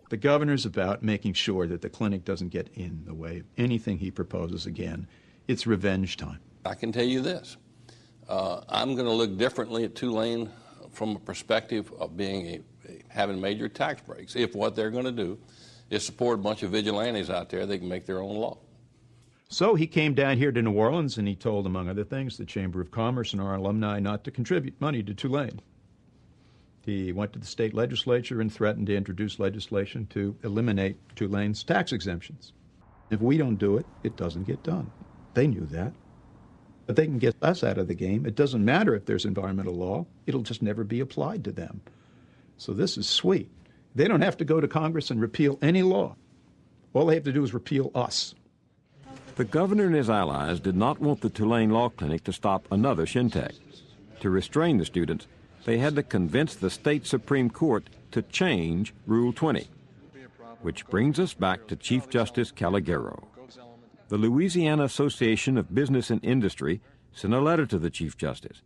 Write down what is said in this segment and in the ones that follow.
The governor's about making sure that the clinic doesn't get in the way of anything he proposes again. It's revenge time. I can tell you this. I'm going to look differently at Tulane from a perspective of being having major tax breaks if what they're going to do is support a bunch of vigilantes out there. They can make their own law. So he came down here to New Orleans and he told, among other things, the Chamber of Commerce and our alumni not to contribute money to Tulane. He went to the state legislature and threatened to introduce legislation to eliminate Tulane's tax exemptions. If we don't do it, it doesn't get done. They knew that. But they can get us out of the game. It doesn't matter if there's environmental law. It'll just never be applied to them. So this is sweet. They don't have to go to Congress and repeal any law. All they have to do is repeal us. The governor and his allies did not want the Tulane Law Clinic to stop another Shintech. To restrain the students, they had to convince the state Supreme Court to change Rule 20. Which brings us back to Chief Justice Calagero. The Louisiana Association of Business and Industry sent a letter to the Chief Justice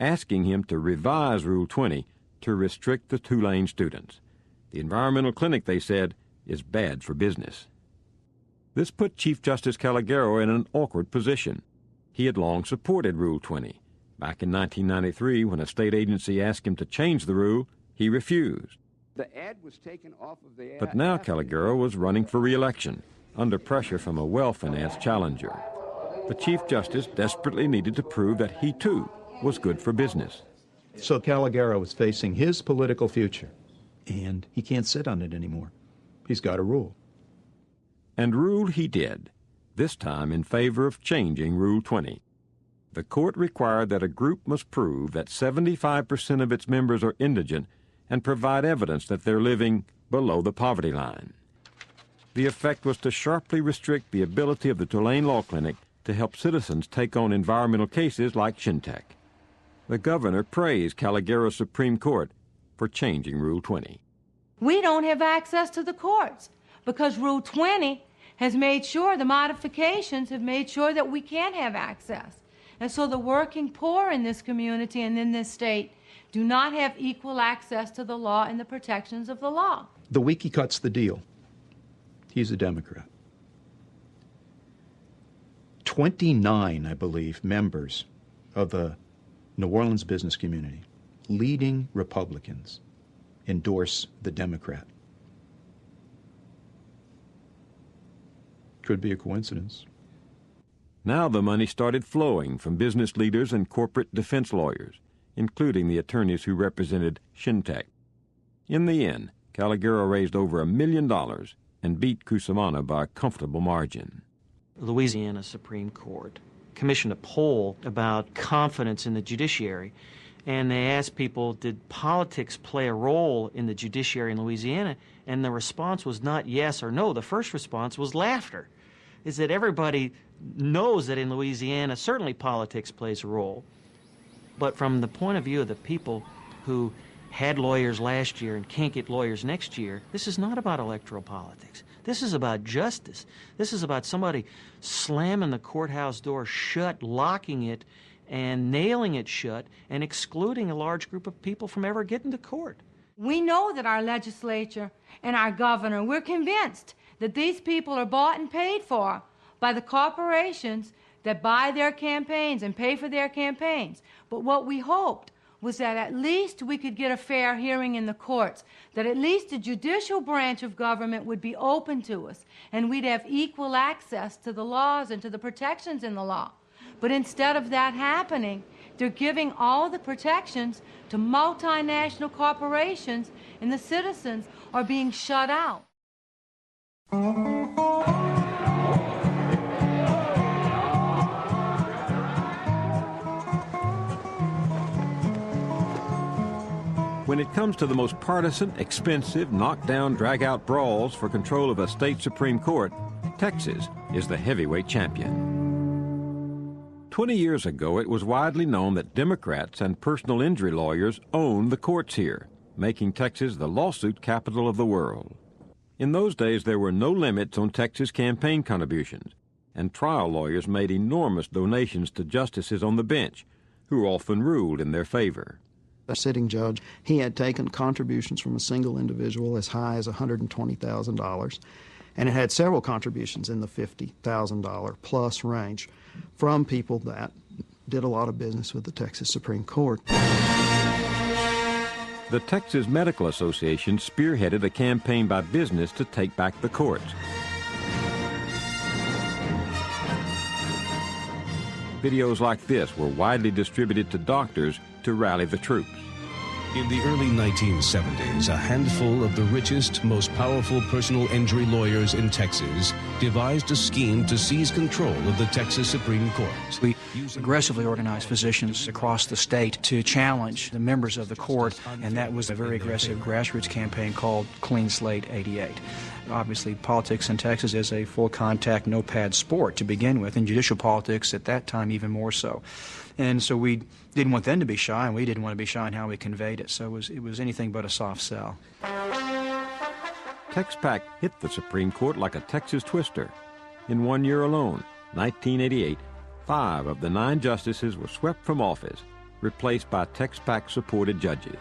asking him to revise Rule 20 to restrict the Tulane students. The environmental clinic, they said, is bad for business. This put Chief Justice Calagero in an awkward position. He had long supported Rule 20. Back in 1993, when a state agency asked him to change the rule, he refused. The ad was taken off of the ad. But now Calagero was running for re-election, under pressure from a well-financed challenger. The Chief Justice desperately needed to prove that he, too, was good for business. So Calagero was facing his political future, and he can't sit on it anymore. He's got to rule. And rule he did, this time in favor of changing Rule 20. The court required that a group must prove that 75% of its members are indigent and provide evidence that they're living below the poverty line. The effect was to sharply restrict the ability of the Tulane Law Clinic to help citizens take on environmental cases like Shintech. The governor praised Calagero's Supreme Court for changing Rule 20. We don't have access to the courts because Rule 20 has made sure, the modifications have made sure that we can have access. And so the working poor in this community and in this state do not have equal access to the law and the protections of the law. The week he cuts the deal, he's a Democrat. 29, I believe, members of the New Orleans business community, leading Republicans, endorse the Democrat. Could be a coincidence. Now the money started flowing from business leaders and corporate defense lawyers, including the attorneys who represented Shintech. In the end, Calagero raised over $1 million and beat Cusimano by a comfortable margin. Louisiana Supreme Court commissioned a poll about confidence in the judiciary, and they asked people, did politics play a role in the judiciary in Louisiana? And the response was not yes or no. The first response was laughter. Is that everybody knows that in Louisiana, certainly politics plays a role. But from the point of view of the people who had lawyers last year and can't get lawyers next year, this is not about electoral politics. This is about justice. This is about somebody slamming the courthouse door shut, locking it, and nailing it shut, and excluding a large group of people from ever getting to court. We know that our legislature and our governor, we're convinced that these people are bought and paid for by the corporations that buy their campaigns and pay for their campaigns. But what we hoped was that at least we could get a fair hearing in the courts, that at least the judicial branch of government would be open to us, and we'd have equal access to the laws and to the protections in the law. But instead of that happening, they're giving all the protections to multinational corporations, and the citizens are being shut out. When it comes to the most partisan, expensive, knockdown, drag-out brawls for control of a state Supreme Court, Texas is the heavyweight champion. 20 years ago, it was widely known that Democrats and personal injury lawyers owned the courts here, making Texas the lawsuit capital of the world. In those days, there were no limits on Texas campaign contributions, and trial lawyers made enormous donations to justices on the bench, who often ruled in their favor. A sitting judge, he had taken contributions from a single individual as high as $120,000, and it had several contributions in the $50,000 plus range from people that did a lot of business with the Texas Supreme Court. The Texas Medical Association spearheaded a campaign by business to take back the courts. Videos like this were widely distributed to doctors to rally the troops. In the early 1970s, a handful of the richest, most powerful personal injury lawyers in Texas devised a scheme to seize control of the Texas Supreme Court. We aggressively organized physicians across the state to challenge the members of the court, and that was a very aggressive grassroots campaign called Clean Slate 88. Obviously, politics in Texas is a full-contact, no-pad sport to begin with, and judicial politics at that time even more so. And so we didn't want them to be shy, and we didn't want to be shy in how we conveyed it. So it was anything but a soft sell. TexPAC hit the Supreme Court like a Texas twister. In 1 year alone, 1988, 5 of the 9 justices were swept from office, replaced by TexPAC-supported judges.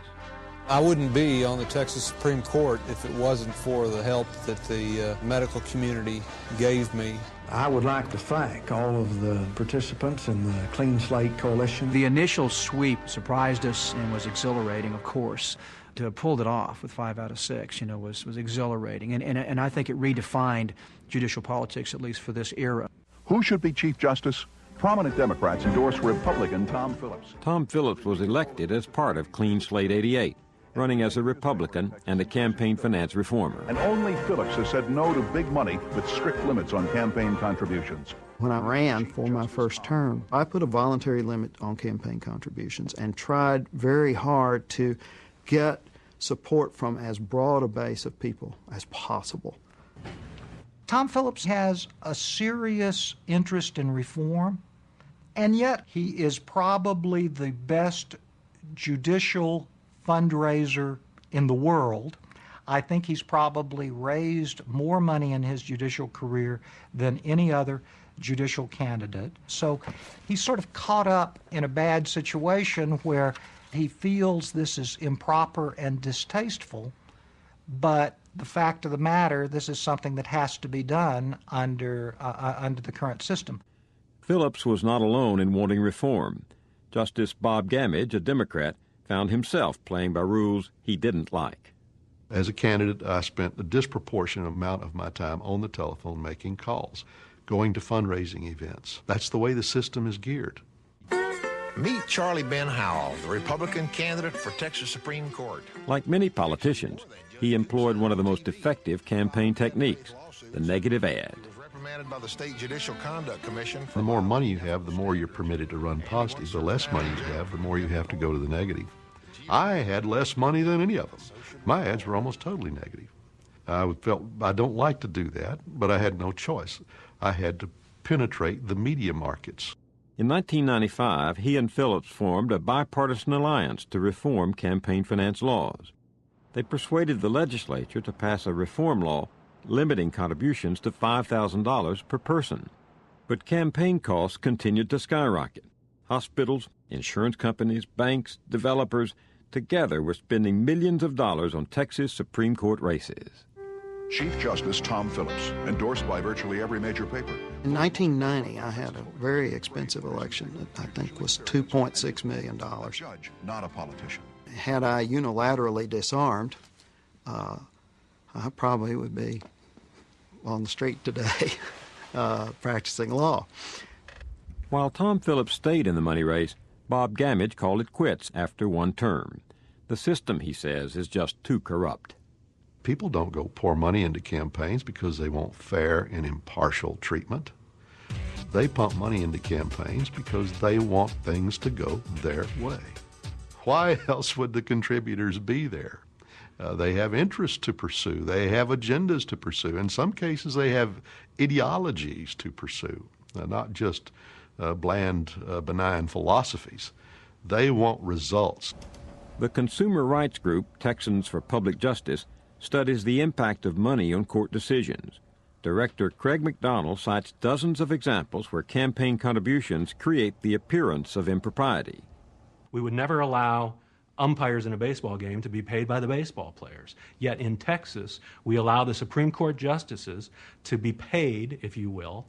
I wouldn't be on the Texas Supreme Court if it wasn't for the help that the medical community gave me. I would like to thank all of the participants in the Clean Slate Coalition. The initial sweep surprised us and was exhilarating, of course. To have pulled it off with 5 out of 6, was exhilarating. And I think it redefined judicial politics, at least for this era. Who should be Chief Justice? Prominent Democrats endorse Republican Tom Phillips. Tom Phillips was elected as part of Clean Slate 88. Running as a Republican and a campaign finance reformer. And only Phillips has said no to big money with strict limits on campaign contributions. When I ran for my first term, I put a voluntary limit on campaign contributions and tried very hard to get support from as broad a base of people as possible. Tom Phillips has a serious interest in reform, and yet he is probably the best judicial fundraiser in the world. I think he's probably raised more money in his judicial career than any other judicial candidate. So he's sort of caught up in a bad situation where he feels this is improper and distasteful, but the fact of the matter, this is something that has to be done under the current system. Phillips was not alone in wanting reform. Justice Bob Gamage, a Democrat, found himself playing by rules he didn't like. As a candidate, I spent a disproportionate amount of my time on the telephone making calls, going to fundraising events. That's the way the system is geared. Meet Charlie Ben Howell, the Republican candidate for Texas Supreme Court. Like many politicians, he employed one of the most effective campaign techniques, the negative ad. By the State Judicial Conduct Commission. The more money you have, the more you're permitted to run positive. The less money you have, the more you have to go to the negative. I had less money than any of them. My ads were almost totally negative. I felt I don't like to do that, but I had no choice. I had to penetrate the media markets. In 1995, he and Phillips formed a bipartisan alliance to reform campaign finance laws. They persuaded the legislature to pass a reform law limiting contributions to $5,000 per person. But campaign costs continued to skyrocket. Hospitals, insurance companies, banks, developers, together were spending millions of dollars on Texas Supreme Court races. Chief Justice Tom Phillips, endorsed by virtually every major paper. In 1990, I had a very expensive election that I think was $2.6 million. A judge, not a politician. Had I unilaterally disarmed, I probably would be on the street today practicing law. While Tom Phillips stayed in the money race, Bob Gamage called it quits after one term. The system, he says, is just too corrupt. People don't go pour money into campaigns because they want fair and impartial treatment. They pump money into campaigns because they want things to go their way. Why else would the contributors be there? They have interests to pursue. They have agendas to pursue. In some cases, they have ideologies to pursue, not just bland, benign philosophies. They want results. The consumer rights group, Texans for Public Justice, studies the impact of money on court decisions. Director Craig McDonald cites dozens of examples where campaign contributions create the appearance of impropriety. We would never allow umpires in a baseball game to be paid by the baseball players. Yet in Texas, we allow the Supreme Court justices to be paid, if you will,